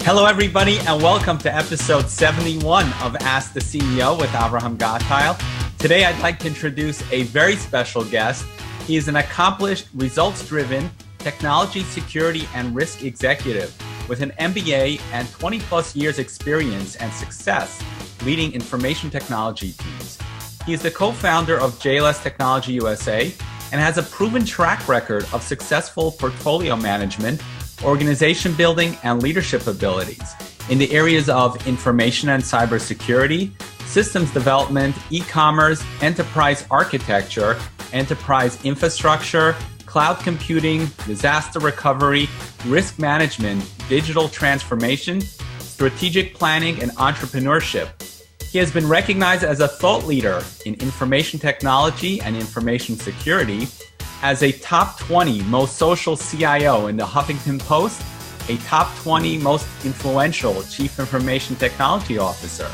Hello, everybody, and welcome to episode 71 of Ask the CEO with Avraham Gottheil. Today, I'd like to introduce a very special guest. He is an accomplished, results-driven technology, security, and risk executive with an MBA and 20-plus years experience and success leading information technology teams. He is the co-founder of JLS Technology USA and has a proven track record of successful portfolio management, organization building, and leadership abilities in the areas of information and cybersecurity, systems development, e-commerce, enterprise architecture, enterprise infrastructure, cloud computing, disaster recovery, risk management, digital transformation, strategic planning, and entrepreneurship. He has been recognized as a thought leader in information technology and information security, as a top 20 most social CIO in the Huffington Post, a top 20 most influential Chief Information Technology Officer,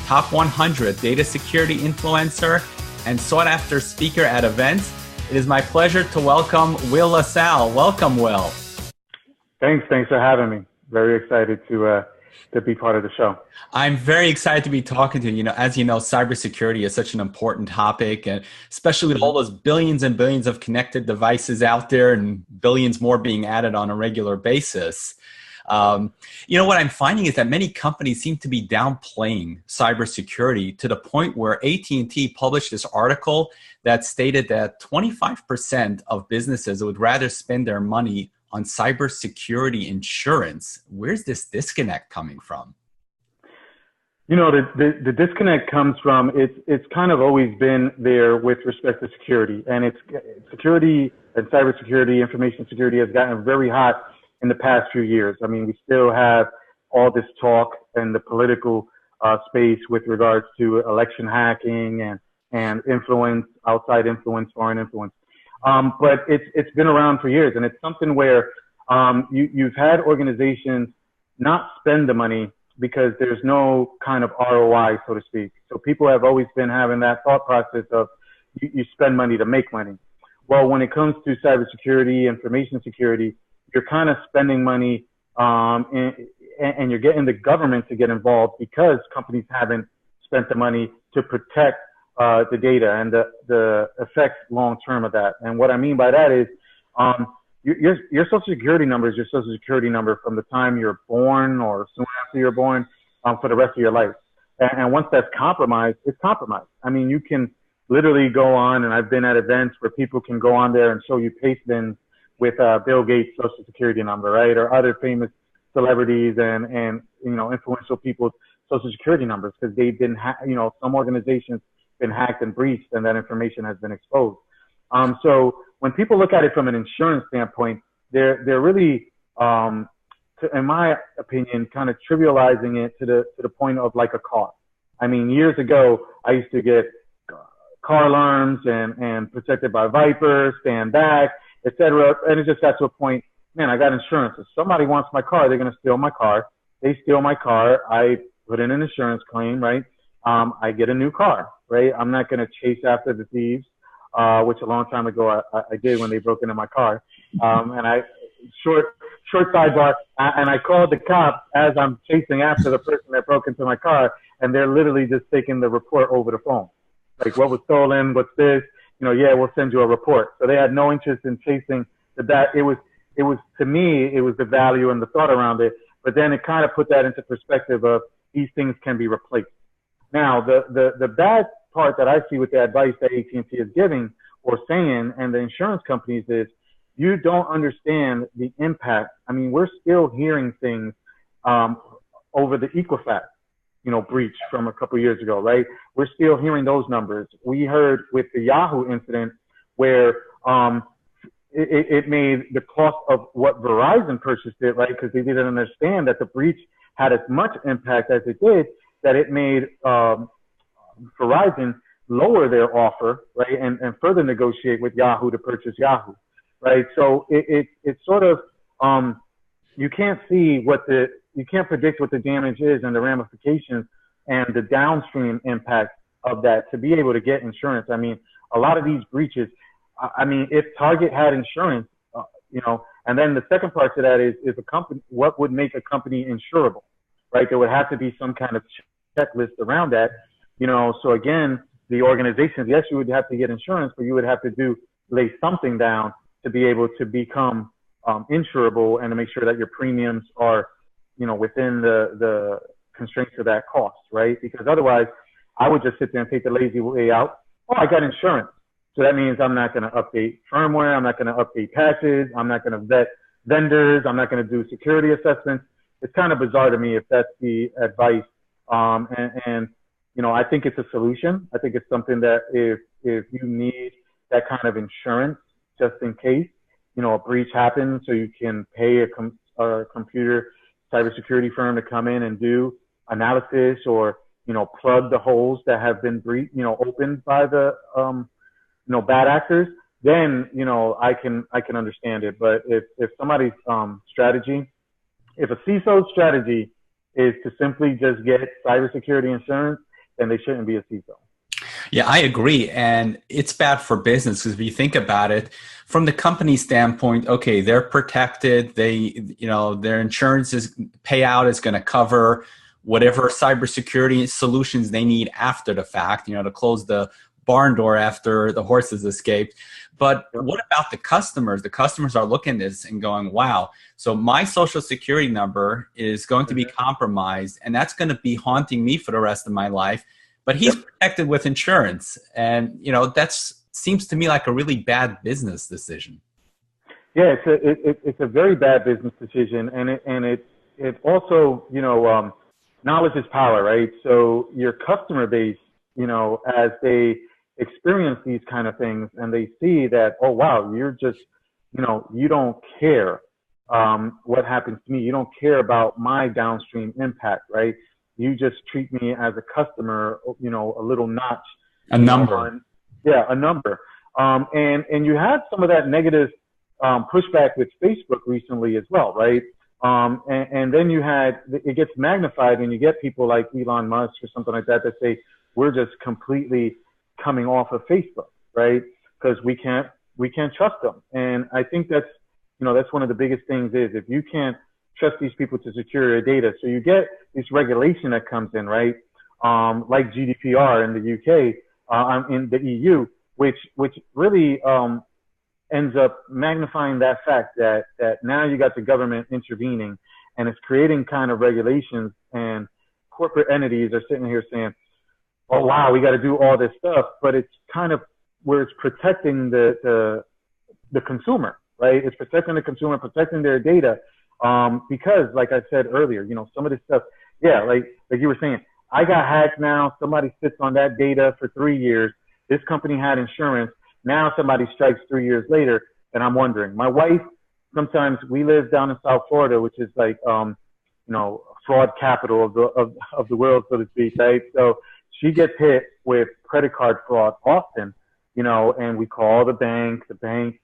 top 100 data security influencer, and sought after speaker at events. It is my pleasure to welcome Will LaSalle. Welcome, Will. Thanks for having me. Very excited to be part of the show. I'm very excited to be talking to you. As you know, cybersecurity is such an important topic, and especially with all those billions and billions of connected devices out there and billions more being added on a regular basis. What I'm finding is that many companies seem to be downplaying cybersecurity to the point where AT&T published this article that stated that 25% of businesses would rather spend their money on cybersecurity insurance. Where's this disconnect coming from? The disconnect comes from it's kind of always been there with respect to security, and it's security and cybersecurity, information security has gotten very hot in the past few years. I mean, we still have all this talk in the political space with regards to election hacking and influence, outside influence, foreign influence. But it's been around for years, and it's something where you've had organizations not spend the money because there's no kind of ROI, so to speak. So people have always been having that thought process of you spend money to make money. Well, when it comes to cybersecurity, information security, you're kind of spending money and you're getting the government to get involved because companies haven't spent the money to protect the data and the effects long term of that. And what I mean by that is your social security number is your social security number from the time you're born or soon after you're born for the rest of your life. And once that's compromised, it's compromised. I mean, you can literally go on, and I've been at events where people can go on there and show you paste bins with Bill Gates' social security number, right? Or other famous celebrities and influential people's social security numbers, because they've been, some organizations been hacked and breached, and that information has been exposed. So when people look at it from an insurance standpoint, they're really, in my opinion, kind of trivializing it to the point of like a car. I mean, years ago, I used to get car alarms and protected by Viper, stand back, etc. And it just got to a point, man, I got insurance. If somebody wants my car, they're going to steal my car. They steal my car. I put in an insurance claim, right? I get a new car, right? I'm not going to chase after the thieves, which a long time ago I did when they broke into my car. Short sidebar, and I called the cops as I'm chasing after the person that broke into my car, and they're literally just taking the report over the phone. Like, what was stolen? What's this? Yeah, we'll send you a report. So they had no interest in chasing that. It was to me, it was the value and the thought around it. But then it kind of put that into perspective of these things can be replaced. Now, the bad part that I see with the advice that AT&T is giving or saying, and the insurance companies, is you don't understand the impact. I mean, we're still hearing things over the Equifax, breach from a couple of years ago, right? We're still hearing those numbers. We heard with the Yahoo incident where it made the cost of what Verizon purchased it, right? Because they didn't understand that the breach had as much impact as it did, that it made Verizon lower their offer, right, and further negotiate with Yahoo to purchase Yahoo, right? So it's sort of you can't predict what the damage is and the ramifications and the downstream impact of that to be able to get insurance. I mean, a lot of these breaches, I mean, if Target had insurance, And then the second part to that is a company, what would make a company insurable, right? There would have to be some kind of checklist around that, so again, the organizations, yes, you would have to get insurance, but you would have to lay something down to be able to become insurable and to make sure that your premiums are, within the constraints of that cost, right? Because otherwise, I would just sit there and take the lazy way out. Oh, I got insurance. So that means I'm not going to update firmware. I'm not going to update patches. I'm not going to vet vendors. I'm not going to do security assessments. It's kind of bizarre to me if that's the advice. I think it's a solution. I think it's something that if you need that kind of insurance just in case, a breach happens, so you can pay a computer cybersecurity firm to come in and do analysis or, plug the holes that have been opened by the, bad actors, then, I can understand it. But if somebody's strategy, if a CISO's strategy is to simply just get cybersecurity insurance, then they shouldn't be a CISO. Yeah, I agree. And it's bad for business because if you think about it, from the company standpoint, okay, they're protected. Their insurance payout is going to cover whatever cybersecurity solutions they need after the fact, to close the barn door after the horses escaped. But what about the customers? The customers are looking at this and going, wow, so my social security number is going to be compromised, and that's going to be haunting me for the rest of my life. But he's protected with insurance. And, that seems to me like a really bad business decision. Yeah, it's a very bad business decision. And it also, knowledge is power, right? So your customer base, as they experience these kind of things and they see that, oh, wow, you're just, you don't care what happens to me. You don't care about my downstream impact, right? You just treat me as a customer, a little notch. A number. A number. And you had some of that negative pushback with Facebook recently as well, right? And then it gets magnified when you get people like Elon Musk or something like that say, we're just completely coming off of Facebook, right? Because we can't trust them. And I think that's one of the biggest things is if you can't trust these people to secure your data. So you get this regulation that comes in, right? Like GDPR in the UK, in the EU, which really ends up magnifying that fact that now you got the government intervening and it's creating kind of regulations, and corporate entities are sitting here saying, oh, wow, we got to do all this stuff. But it's kind of where it's protecting the consumer, right? It's protecting the consumer, protecting their data. Because like I said earlier, some of this stuff, like you were saying, I got hacked now. Somebody sits on that data for 3 years. This company had insurance. Now somebody strikes 3 years later, and I'm wondering. My wife, sometimes we live down in South Florida, which is like, fraud capital of the world, so to speak, right? So she gets hit with credit card fraud often, and we call the bank,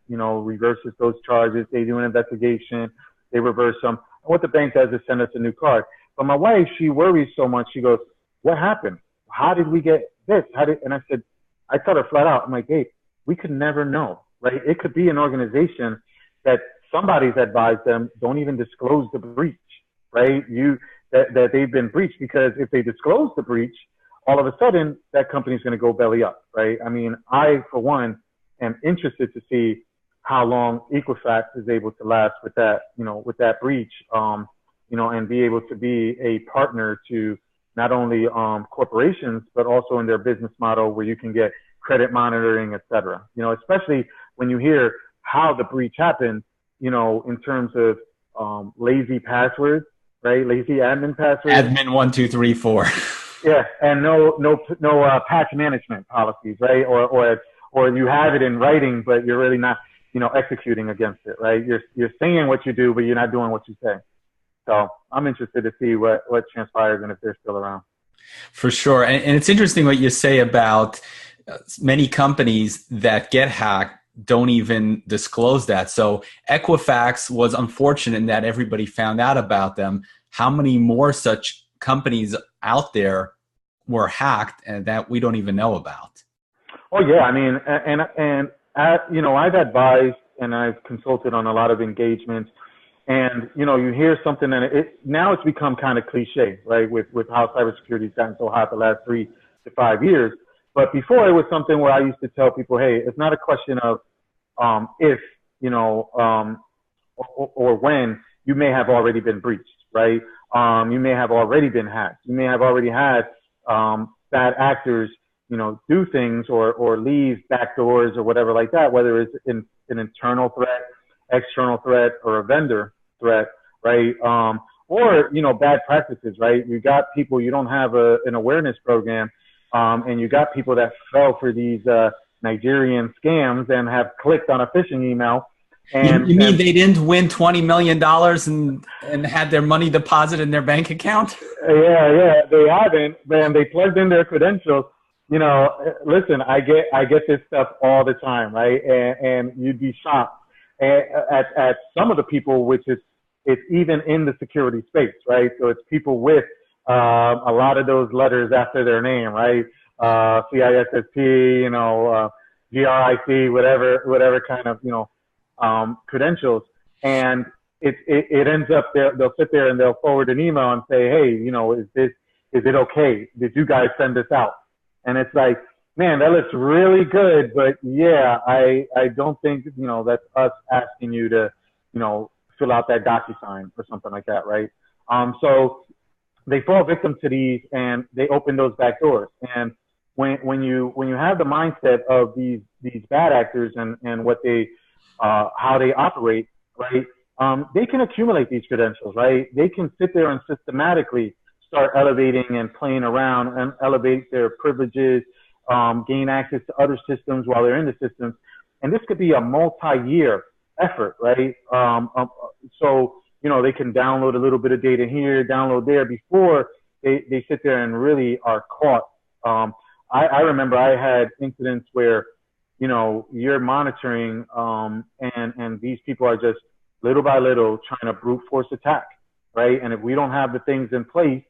reverses those charges. They do an investigation. They reverse them. And what the bank does is send us a new card. But my wife, she worries so much. She goes, what happened? How did we get this? And I told her flat out, I'm like, hey, we could never know, right? It could be an organization that somebody's advised them, don't even disclose the breach, right? That they've been breached, because if they disclose the breach, all of a sudden that company's going to go belly up, right? I mean, I, for one, am interested to see how long Equifax is able to last with that breach, and be able to be a partner to not only corporations, but also in their business model where you can get credit monitoring, et cetera. Especially when you hear how the breach happened, in terms of lazy passwords, right? Lazy admin passwords. Admin 1, 2, 3, 4. Yeah, and no patch management policies, right? Or you have it in writing, but you're really not, executing against it, right? You're saying what you do, but you're not doing what you say. So I'm interested to see what transpires and if they're still around. For sure. And it's interesting what you say about many companies that get hacked don't even disclose that. So Equifax was unfortunate in that everybody found out about them. How many more such companies out there were hacked and that we don't even know about? Oh yeah, I mean, and I've advised and I've consulted on a lot of engagements. And, you know, you hear something and now it's become kind of cliche, right? With how cybersecurity has gotten so hot the last 3 to 5 years. But before it was something where I used to tell people, hey, it's not a question of, if, you know, or when. You may have already been breached, right? You may have already been hacked. You may have already had, bad actors, you know, do things or leave back doors or whatever like that, whether it's an internal threat, external threat, or a vendor threat, right? Or, you know, bad practices, right? You got people, you don't have an awareness program, and you got people that fell for these Nigerian scams and have clicked on a phishing email. And you mean they didn't win $20 million and had their money deposited in their bank account? Yeah, they haven't, man. They plugged in their credentials. You know, listen, I get this stuff all the time, right? And you'd be shocked at some of the people, which is, it's even in the security space, right? So it's people with a lot of those letters after their name, right? CISSP, you know, GRIC, whatever kind of, you know, credentials. And it ends up they'll sit there and they'll forward an email and say, hey, you know, is it okay? Did you guys send this out? And it's like, man, that looks really good, but yeah, I don't think, you know, that's us asking you to, you know, fill out that DocuSign or something like that, right? So they fall victim to these and they open those back doors. And when you have the mindset of these bad actors and what they how they operate, right? They can accumulate these credentials, right? They can sit there and systematically start elevating and playing around and elevate their privileges, gain access to other systems while they're in the systems. And this could be a multi-year effort, right? So, you know, they can download a little bit of data here, download there before they sit there and really are caught. I remember I had incidents where, you know, you're monitoring, and these people are just little by little trying to brute force attack, right? And if we don't have the things in place,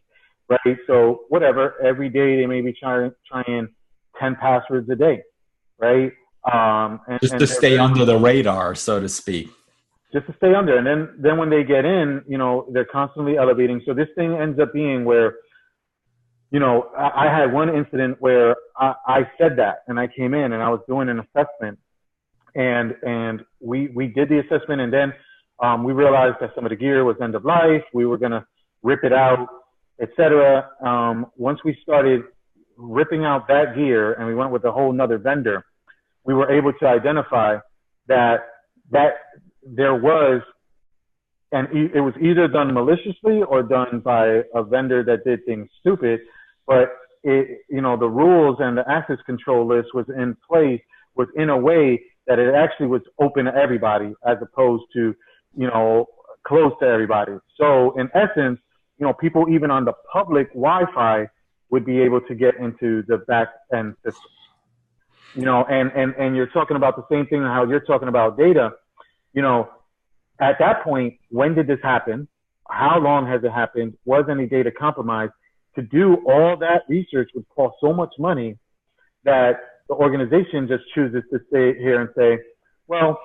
right? So whatever, every day they may be trying 10 passwords a day, right? Just to stay under the radar, so to speak. Just to stay under. And then when they get in, you know, they're constantly elevating. So this thing ends up being where, you know, I had one incident where I said that, and I came in and I was doing an assessment, and we did the assessment, and then we realized that some of the gear was end of life. We were going to rip it out, etc. Once we started ripping out that gear and we went with a whole nother vendor, we were able to identify that there was, and it was either done maliciously or done by a vendor that did things stupid, but you know, the rules and the access control list was in place, was in a way that it actually was open to everybody as opposed to, you know, closed to everybody. So in essence, you know, people even on the public Wi-Fi would be able to get into the back end system. You know, and you're talking about the same thing, how you're talking about data. You know, at that point, when did this happen? How long has it happened? Was any data compromised? To do all that research would cost so much money that the organization just chooses to stay here and say, well,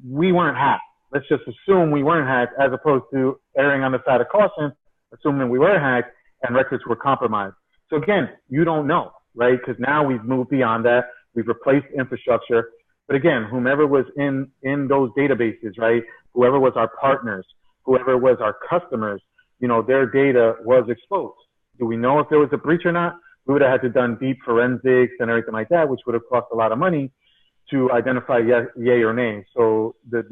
we weren't hacked. Let's just assume we weren't hacked, as opposed to erring on the side of caution, assuming we were hacked and records were compromised. So again, you don't know, right? Because now we've moved beyond that. We've replaced infrastructure. But again, whomever was in those databases, right? Whoever was our partners, whoever was our customers, you know, their data was exposed. Do we know if there was a breach or not? We would have had to done deep forensics and everything like that, which would have cost a lot of money to identify yay or nay. So the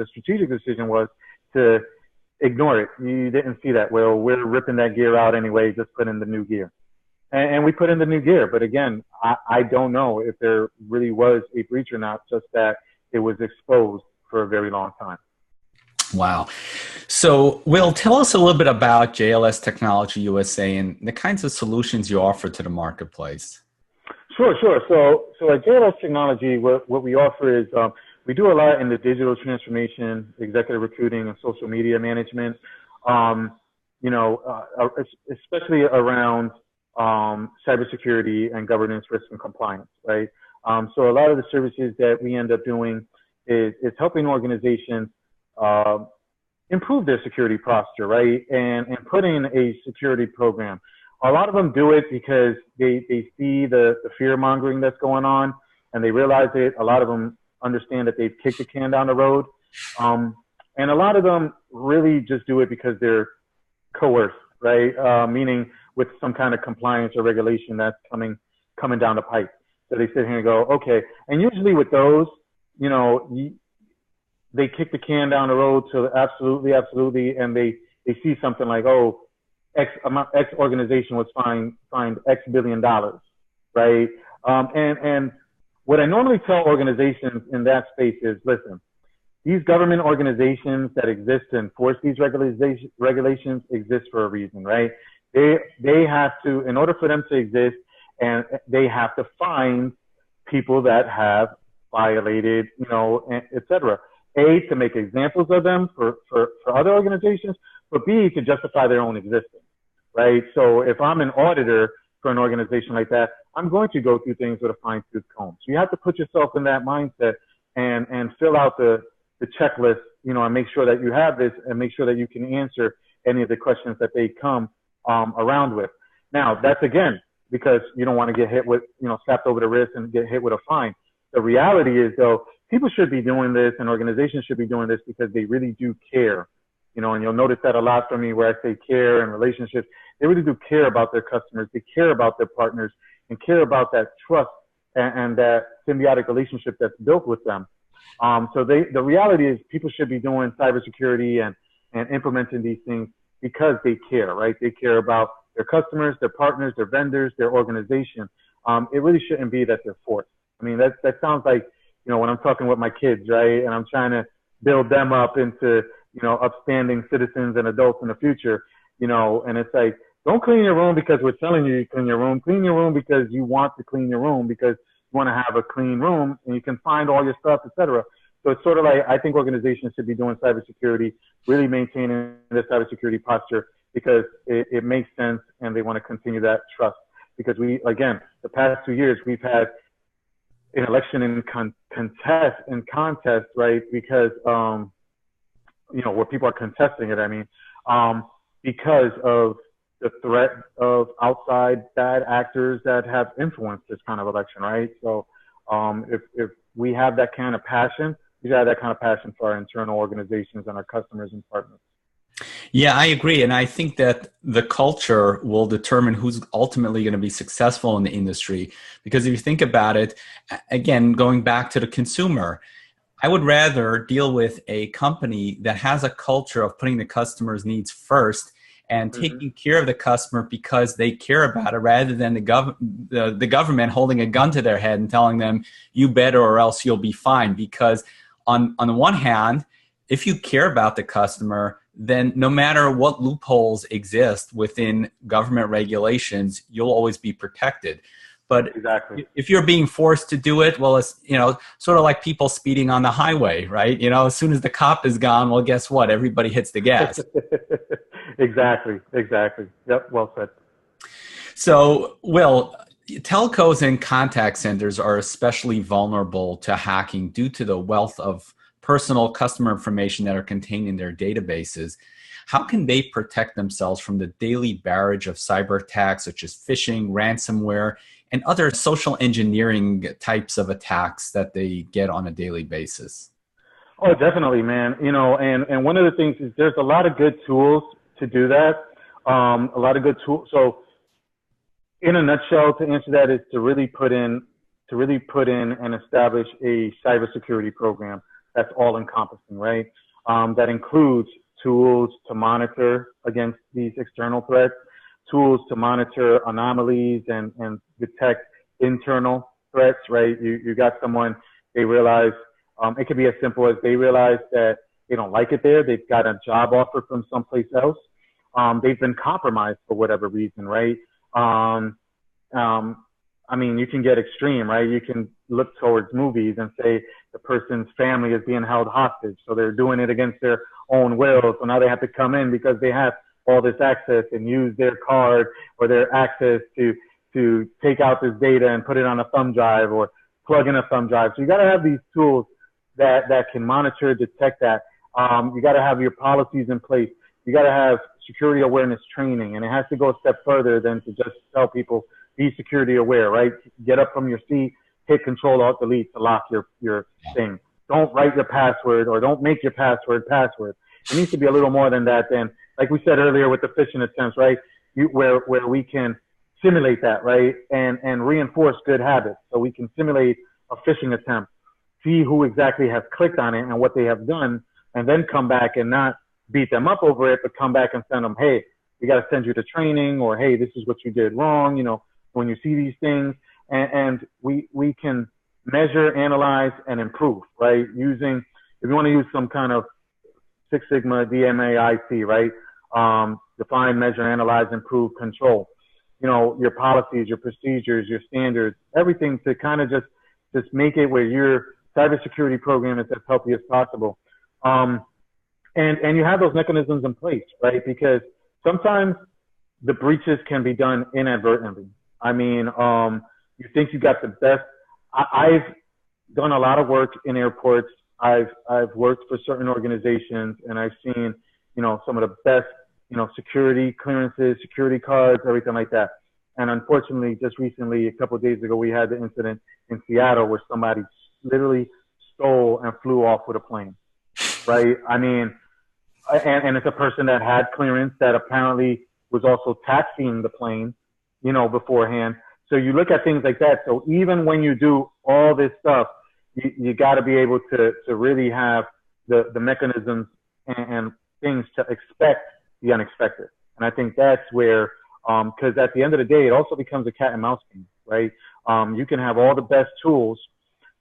strategic decision was to ignore it. You didn't see that. Well, we're ripping that gear out anyway, just put in the new gear. And we put in the new gear. But again, I don't know if there really was a breach or not, just that it was exposed for a very long time. Wow. So, Will, tell us a little bit about JLS Technology USA and the kinds of solutions you offer to the marketplace. Sure. So at JLS Technology, what we offer is we do a lot in the digital transformation, executive recruiting, and social media management. You know, especially around cybersecurity and governance, risk, and compliance, right? So a lot of the services that we end up doing is helping organizations improve their security posture, right? And put in a security program. A lot of them do it because they see the fear mongering that's going on, and they realize it. A lot of them understand that they've kicked the can down the road. And a lot of them really just do it because they're coerced, right? Meaning with some kind of compliance or regulation that's coming down the pipe. So they sit here and go, okay. And usually with those, you know, they kick the can down the road to absolutely, and they see something like, oh, X organization was fined X billion dollars, right? And what I normally tell organizations in that space is, listen, these government organizations that exist to enforce these regulations exist for a reason, right? They have to, in order for them to exist, and they have to find people that have violated, you know, et cetera. A, to make examples of them for other organizations, but B, to justify their own existence, right? So if I'm an auditor for an organization like that, I'm going to go through things with a fine-tooth comb. So you have to put yourself in that mindset and fill out the checklist, you know, and make sure that you have this and make sure that you can answer any of the questions that they come around with. Now, that's again, because you don't want to get hit with, you know, slapped over the wrist and get hit with a fine. The reality is, though, people should be doing this and organizations should be doing this because they really do care, you know, and you'll notice that a lot from me where I say care and relationships. They really do care about their customers. They care about their partners and care about that trust and that symbiotic relationship that's built with them. So the reality is people should be doing cybersecurity and implementing these things because they care, right? They care about their customers, their partners, their vendors, their organization. It really shouldn't be that they're forced. I mean, that sounds like, you know, when I'm talking with my kids, right? And I'm trying to build them up into, you know, upstanding citizens and adults in the future, you know, and it's like, don't clean your room because we're telling you to clean your room. Clean your room because you want to clean your room because you want to have a clean room and you can find all your stuff, et cetera. So it's sort of like, I think organizations should be doing cybersecurity, really maintaining the cybersecurity posture because it makes sense and they want to continue that trust. Because again, the past 2 years, we've had an election in contest, right? Because, you know, where people are contesting it, I mean, because of the threat of outside bad actors that have influenced this kind of election, right? So if we have that kind of passion, we should have that kind of passion for our internal organizations and our customers and partners. Yeah, I agree. And I think that the culture will determine who's ultimately going to be successful in the industry. Because if you think about it, again, going back to the consumer, I would rather deal with a company that has a culture of putting the customer's needs first and taking care of the customer because they care about it, rather than the government holding a gun to their head and telling them, you better or else you'll be fine. Because on the one hand, if you care about the customer, then no matter what loopholes exist within government regulations, you'll always be protected. But exactly, if you're being forced to do it, well, it's, you know, sort of like people speeding on the highway, right? You know, as soon as the cop is gone, well, guess what? Everybody hits the gas. Exactly. Yep, well said. So, Will, telcos and contact centers are especially vulnerable to hacking due to the wealth of personal customer information that are contained in their databases. How can they protect themselves from the daily barrage of cyber attacks such as phishing, ransomware, and other social engineering types of attacks that they get on a daily basis? Oh, definitely, man. You know, and one of the things is there's a lot of good tools to do that. A lot of good tools. So in a nutshell, to answer that is to really put in and establish a cybersecurity program that's all encompassing, right? That includes tools to monitor against these external threats, tools to monitor anomalies and detect internal threats, right? You got someone, they realize, it could be as simple as they realize that they don't like it there. They've got a job offer from someplace else. They've been compromised for whatever reason, right? I mean, you can get extreme, right? You can look towards movies and say the person's family is being held hostage. So they're doing it against their own will. So now they have to come in because they have all this access and use their card or their access to take out this data and put it on a thumb drive or plug in a thumb drive. So you got to have these tools that can monitor, detect that. You got to have your policies in place. You got to have security awareness training, and it has to go a step further than to just tell people be security aware, right? Get up from your seat, hit Control Alt Delete to lock your thing. Don't write your password or don't make your password. It needs to be a little more than that. Than like we said earlier with the phishing attempts, right? Where we can simulate that, right? And reinforce good habits. So we can simulate a phishing attempt, see who exactly has clicked on it and what they have done, and then come back and not beat them up over it, but come back and send them, hey, we got to send you to training, or hey, this is what you did wrong. You know, when you see these things, and we can measure, analyze, and improve, right? Using, if you want to use some kind of Six Sigma DMAIC, right? Define, measure, analyze, improve, control. You know, your policies, your procedures, your standards, everything to kind of just make it where your cybersecurity program is as healthy as possible. And you have those mechanisms in place, right? Because sometimes the breaches can be done inadvertently. I mean, you think you got the best. I've done a lot of work in airports. I've worked for certain organizations, and I've seen, you know, some of the best, you know, security clearances, security cards, everything like that. And unfortunately, just recently, a couple of days ago, we had the incident in Seattle where somebody literally stole and flew off with a plane, right? I mean, and it's a person that had clearance that apparently was also taxiing the plane, you know, beforehand. So you look at things like that. So even when you do all this stuff, you got to be able to really have the mechanisms and things to expect the unexpected. And I think that's where, because at the end of the day, it also becomes a cat and mouse game, right? You can have all the best tools,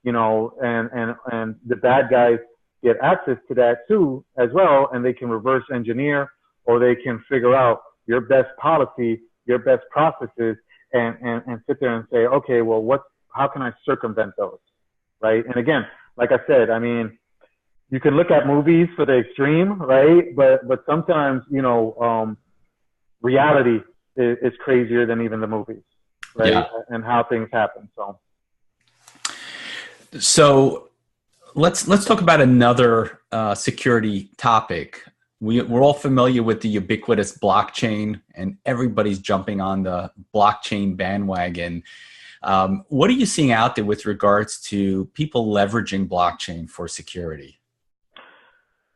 you know, and the bad guys get access to that too as well, and they can reverse engineer, or they can figure out your best policy, your best processes, and sit there and say, okay, well, how can I circumvent those, right? And again, like I said, I mean, you can look at movies for the extreme, right? But sometimes, you know, reality is crazier than even the movies, right? Yeah. And how things happen. So let's talk about another security topic. We're all familiar with the ubiquitous blockchain, and everybody's jumping on the blockchain bandwagon. What are you seeing out there with regards to people leveraging blockchain for security?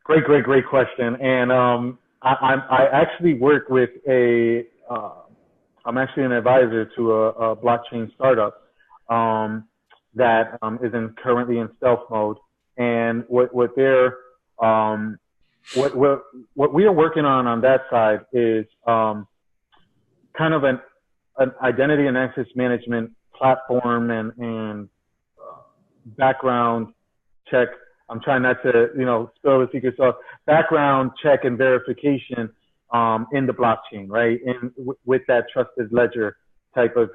Great question. And I actually work with I'm actually an advisor to a blockchain startup that is currently in stealth mode. And what we are working on that side is kind of an identity and access management platform and background check. I'm trying not to, you know, spill the secret sauce. Background check and verification in the blockchain, right? And with that trusted ledger type of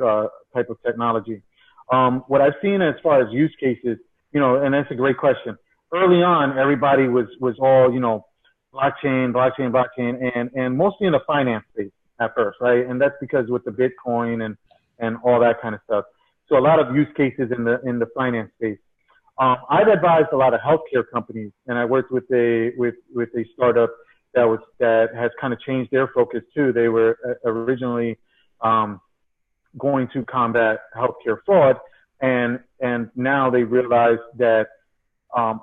technology. What I've seen as far as use cases, you know, and that's a great question. Early on, everybody was all, you know, blockchain, and mostly in the finance space at first, right? And that's because with the Bitcoin and all that kind of stuff. So a lot of use cases in the finance space. I've advised a lot of healthcare companies, and I worked with a startup that has kind of changed their focus too. They were originally going to combat healthcare fraud, and now they realize that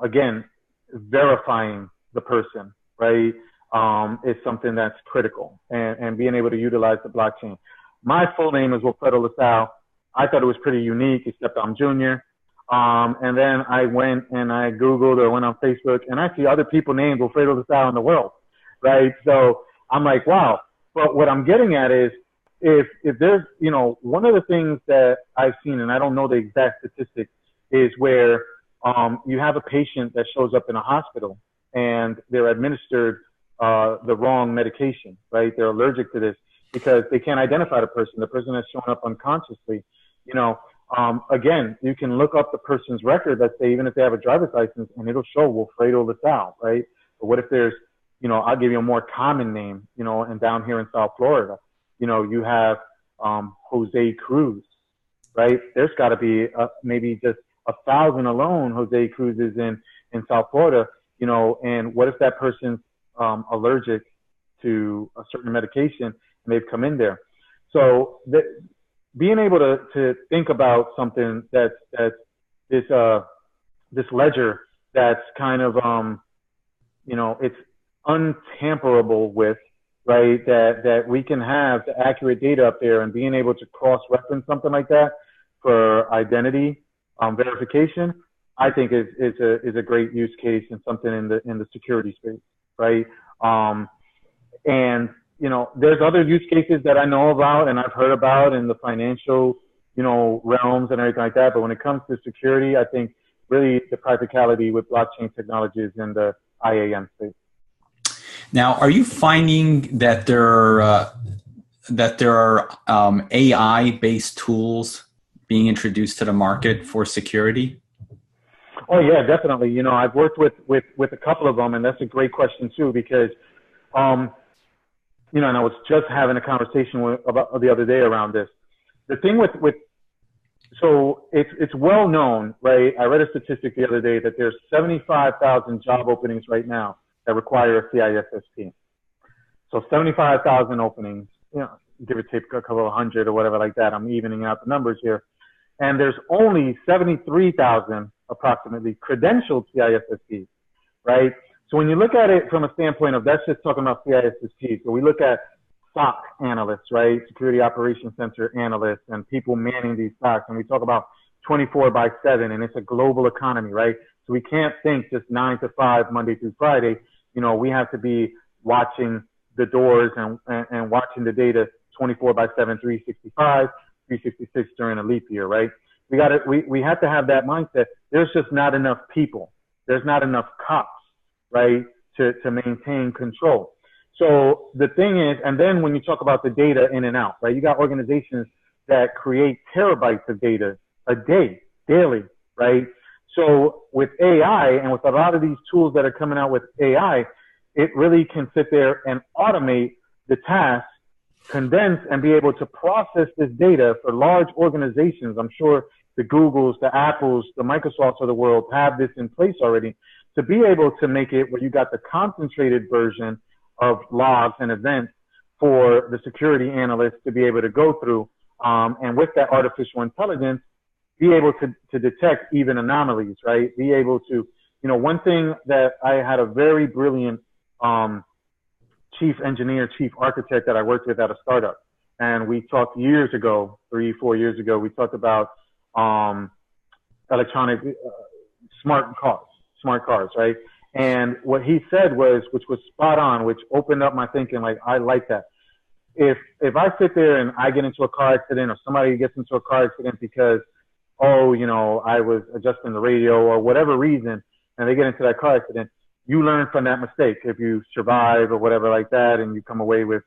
again, verifying the person, right, is something that's critical, and being able to utilize the blockchain. My full name is Wilfredo LaSalle. I thought it was pretty unique, except I'm junior. And then I went and I Googled or went on Facebook, and I see other people named Wilfredo LaSalle in the world, right? So I'm like, wow. But what I'm getting at is, if there's, you know, one of the things that I've seen, and I don't know the exact statistics, is where you have a patient that shows up in a hospital and they're administered the wrong medication, right? They're allergic to this because they can't identify the person has shown up unconsciously. You know, again, you can look up the person's record, let's say, even if they have a driver's license, and it'll show Wilfredo LaSalle, right? But what if there's, you know, I'll give you a more common name, you know, and down here in South Florida, you know, you have Jose Cruz, right? There's got to be maybe just 1,000 alone Jose Cruzes in South Florida, and what if that person's allergic to a certain medication and they've come in there? So being able to think about something that's this ledger that's kind of, it's untamperable with, right? That we can have the accurate data up there, and being able to cross-reference something like that for identity verification, I think is a great use case and something in the security space, right? And there's other use cases that I know about and I've heard about in the financial, realms and everything like that. But when it comes to security, I think really the practicality with blockchain technology is in the IAM space. Now, are you finding that there are AI-based tools being introduced to the market for security? Oh yeah, definitely. I've worked with a couple of them, and that's a great question too, because, and I was just having a conversation about the other day around this. The thing so it's well known, right? I read a statistic the other day that there's 75,000 job openings right now that require a CISSP. So 75,000 openings, give or take a couple of hundred or whatever like that. I'm evening out the numbers here. And there's only 73,000 approximately credentialed CISSPs, right? So when you look at it from a standpoint of, that's just talking about CISSPs. So we look at SOC analysts, right? Security Operations Center analysts and people manning these SOCs. And we talk about 24/7, and it's a global economy, right? So we can't think just 9 to 5, Monday through Friday. We have to be watching the doors and watching the data 24/7, 365, 366 during a leap year, right? We have to have that mindset. There's just not enough people. There's not enough cops, right, to maintain control. So the thing is, and then when you talk about the data in and out, right, you got organizations that create terabytes of data a day, daily, right? So with AI and with a lot of these tools that are coming out with AI, it really can sit there and automate the tasks, condense and be able to process this data for large organizations. I'm sure the Googles, the Apples, the Microsofts of the world have this in place already, to be able to make it where you got the concentrated version of logs and events for the security analysts to be able to go through. And with that artificial intelligence, be able to detect even anomalies, right? Be able to, one thing that I had a very brilliant chief engineer, chief architect that I worked with at a startup. And we talked years ago, 3-4 years ago, we talked about electronic smart cars, right? And what he said was, which was spot on, which opened up my thinking, like, I like that. If I sit there and I get into a car accident, or somebody gets into a car accident because, I was adjusting the radio or whatever reason, and they get into that car accident, you learn from that mistake. If you survive or whatever like that, and you come away with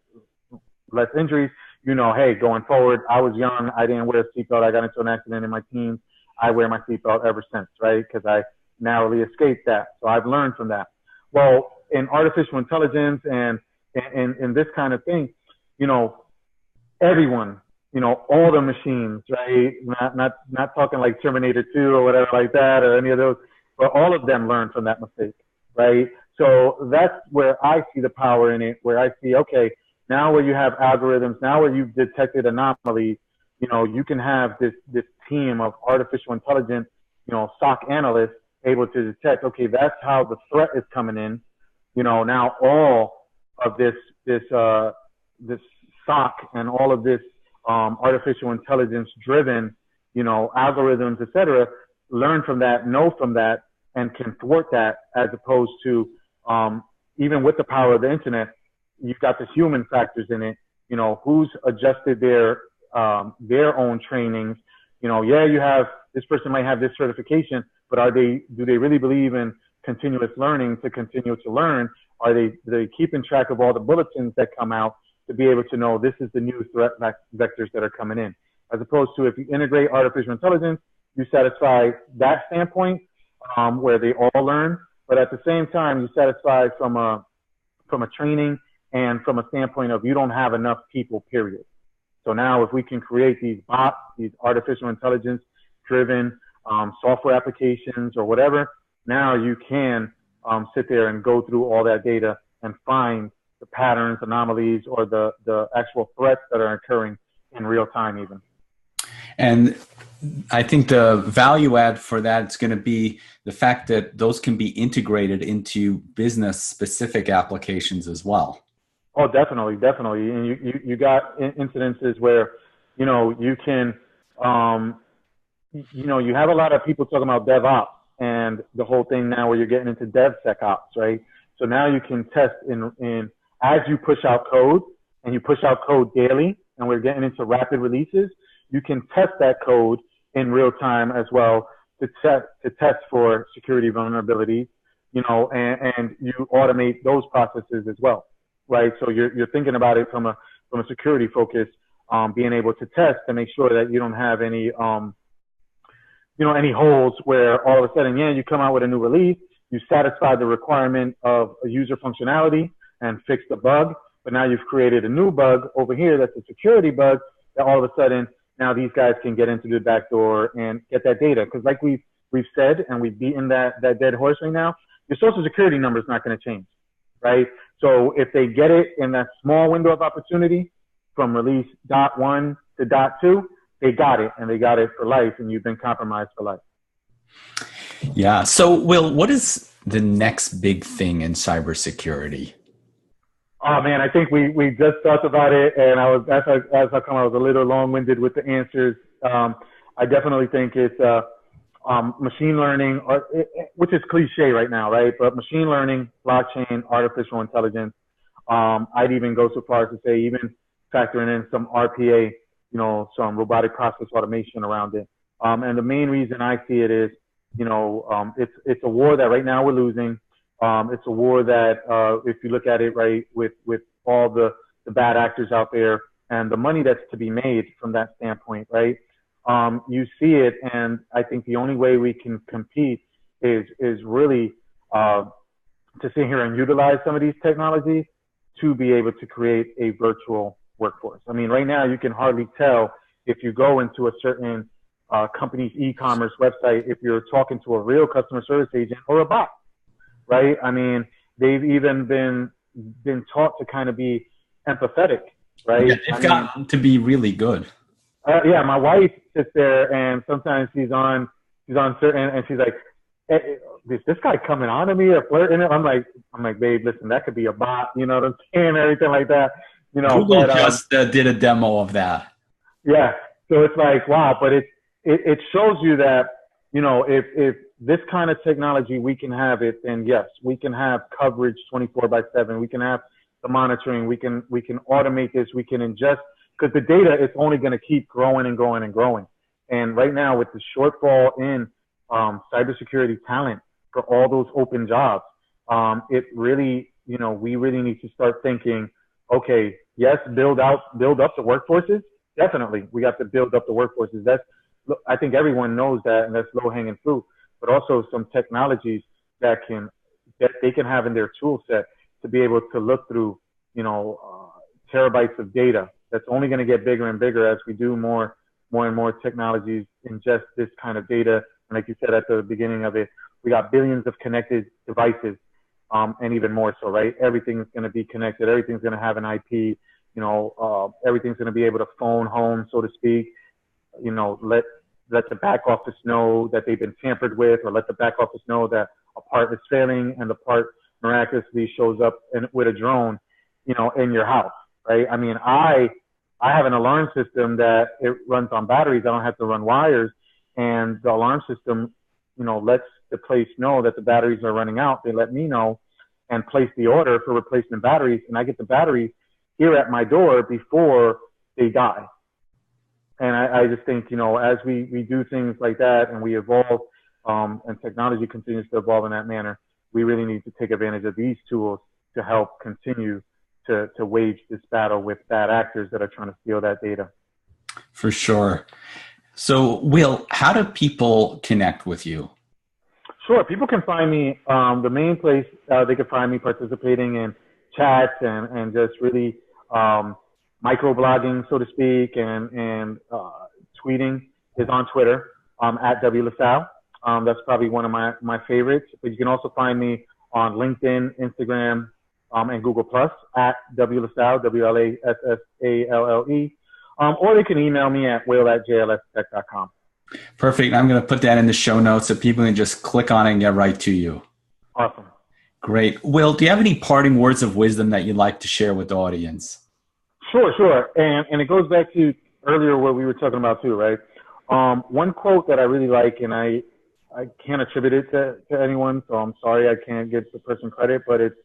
less injuries, hey, going forward, I was young, I didn't wear a seatbelt, I got into an accident in my teens, I wear my seatbelt ever since, right? Because I narrowly escaped that. So I've learned from that. Well, in artificial intelligence and in this kind of thing, everyone, all the machines, right? Not talking like Terminator 2 or whatever like that, or any of those, but all of them learn from that mistake, right? So that's where I see the power in it, where I see, okay, now where you have algorithms, now where you've detected anomalies, you can have this team of artificial intelligence, SOC analysts able to detect, okay, that's how the threat is coming in. Now all of this SOC and all of this artificial intelligence driven, algorithms, et cetera, learn from that, know from that, and can thwart that, as opposed to even with the power of the internet, you've got the human factors in it. Who's adjusted their own trainings. You have, this person might have this certification, but do they really believe in continuous learning to continue to learn? Are they keeping track of all the bulletins that come out to be able to know this is the new threat vectors that are coming in? As opposed to, if you integrate artificial intelligence, you satisfy that standpoint where they all learn, but at the same time, you satisfy from a training and from a standpoint of, you don't have enough people, period. So now if we can create these bots, these artificial intelligence driven software applications or whatever, now you can sit there and go through all that data and find the patterns, anomalies, or the actual threats that are occurring in real time even. And I think the value add for that is going to be the fact that those can be integrated into business specific applications as well. Oh, definitely. And you got incidences where, you can, you have a lot of people talking about DevOps and the whole thing now where you're getting into DevSecOps, right? So now you can test in as you push out code, and you push out code daily, and we're getting into rapid releases, you can test that code in real time as well to test for security vulnerabilities, and you automate those processes as well, right? So you're thinking about it from a security focus, being able to test to make sure that you don't have any any holes where all of a sudden, you come out with a new release, you satisfy the requirement of a user functionality and fix the bug, but now you've created a new bug over here that's a security bug that all of a sudden now these guys can get into the back door and get that data. Because like we've said, and we've beaten that dead horse right now, your social security number is not going to change, right? So if they get it in that small window of opportunity from release .1 to .2, they got it, and they got it for life, and you've been compromised for life. Yeah. So, Will, what is the next big thing in cybersecurity? Oh man, I think we just talked about it, and I was a little long-winded with the answers. I definitely think it's machine learning, which is cliche right now, right? But machine learning, blockchain, artificial intelligence. I'd even go so far as to say even factoring in some RPA, some robotic process automation around it. And the main reason I see it is, it's a war that right now we're losing. It's a war that, if you look at it, right, with all the bad actors out there and the money that's to be made from that standpoint, right? You see it, and I think the only way we can compete is really to sit here and utilize some of these technologies to be able to create a virtual workforce. I mean, right now you can hardly tell if you go into a certain company's e-commerce website if you're talking to a real customer service agent or a bot. Right? I mean, they've even been taught to kind of be empathetic, right? Yeah, they've gotten to be really good. Yeah, my wife sits there, and sometimes she's on certain, and she's like, hey, is this guy coming on to me or flirting? I'm like, babe, listen, that could be a bot, you know what I'm saying? Everything like that, Google just did a demo of that. Yeah, so it's like, wow, but it shows you that, if this kind of technology, we can have it, then yes, we can have coverage 24/7. We can have the monitoring. We can automate this. We can ingest, because the data is only going to keep growing and growing and growing. And right now, with the shortfall in cybersecurity talent for all those open jobs, it really, we really need to start thinking, okay, yes, build up the workforces. Definitely, we have to build up the workforces. I think everyone knows that, and that's low-hanging fruit. But also some technologies that they can have in their tool set to be able to look through, terabytes of data. That's only going to get bigger and bigger as we do more and more technologies ingest this kind of data. And like you said at the beginning of it, we got billions of connected devices, and even more so, right? Everything's going to be connected. Everything's going to have an IP. Everything's going to be able to phone home, so to speak. Let the back office know that they've been tampered with, or let the back office know that a part is failing and the part miraculously shows up with a drone, in your house, right? I mean, I have an alarm system that it runs on batteries. I don't have to run wires, and the alarm system, lets the place know that the batteries are running out. They let me know and place the order for replacement batteries, and I get the batteries here at my door before they die. And I just think, as we do things like that and we evolve, and technology continues to evolve in that manner, we really need to take advantage of these tools to help continue to wage this battle with bad actors that are trying to steal that data. For sure. So, Will, how do people connect with you? Sure. People can find me, the main place they can find me participating in chats and just really microblogging, so to speak, and tweeting is on Twitter, at LaSalle. That's probably one of my favorites. But you can also find me on LinkedIn, Instagram, and Google Plus at WLaSalle, WLASSALLE. Or they can email me at will@jlstech.com. Perfect. I'm going to put that in the show notes so people can just click on it and get right to you. Awesome. Great. Will, do you have any parting words of wisdom that you'd like to share with the audience? Sure. And it goes back to earlier what we were talking about too, right? One quote that I really like, and I can't attribute it to anyone, so I'm sorry I can't give the person credit, but it's,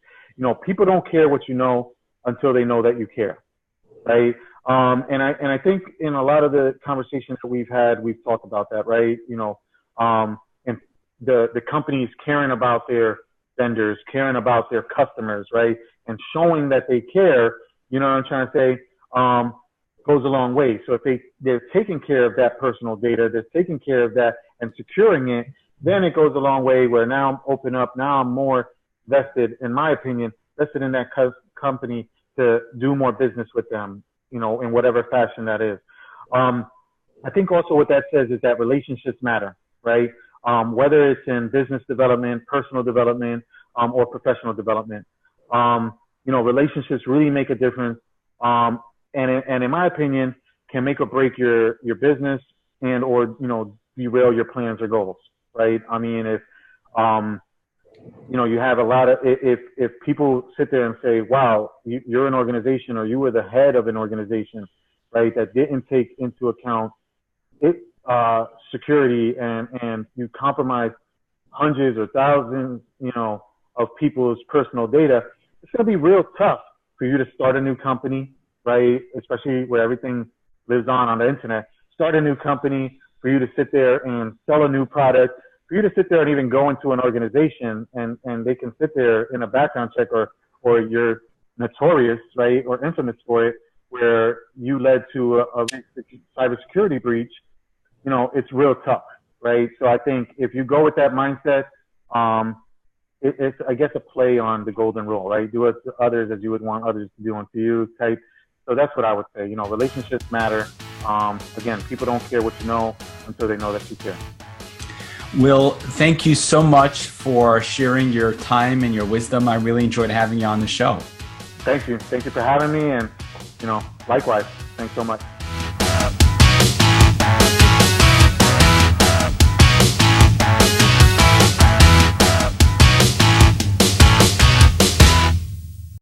people don't care what you know until they know that you care, right? And I think in a lot of the conversations that we've had, we've talked about that, right? And the companies caring about their vendors, caring about their customers, right? And showing that they care, you know what I'm trying to say, goes a long way. So if they're taking care of that personal data, they're taking care of that and securing it, then it goes a long way where now I'm open up, now I'm more vested, in my opinion, vested in that company to do more business with them, in whatever fashion that is. I think also what that says is that relationships matter, right? Whether it's in business development, personal development, or professional development. Relationships really make a difference. And in my opinion, can make or break your business and or derail your plans or goals, right? I mean, if you have a lot of if people sit there and say, "Wow, you're an organization, or you were the head of an organization, right, that didn't take into account security and you compromise hundreds or thousands, of people's personal data," it's going to be real tough for you to start a new company, right? Especially where everything lives on the internet. Start a new company, for you to sit there and sell a new product, for you to sit there and even go into an organization and they can sit there in a background check or you're notorious, right, or infamous for it, where you led to a cybersecurity breach, it's real tough, right? So I think if you go with that mindset, it's, I guess, a play on the golden rule, right? Do unto others as you would want others to do unto you type. So that's what I would say. Relationships matter. Again, people don't care what you know until they know that you care. Will, thank you so much for sharing your time and your wisdom. I really enjoyed having you on the show. Thank you. Thank you for having me. And, likewise, thanks so much.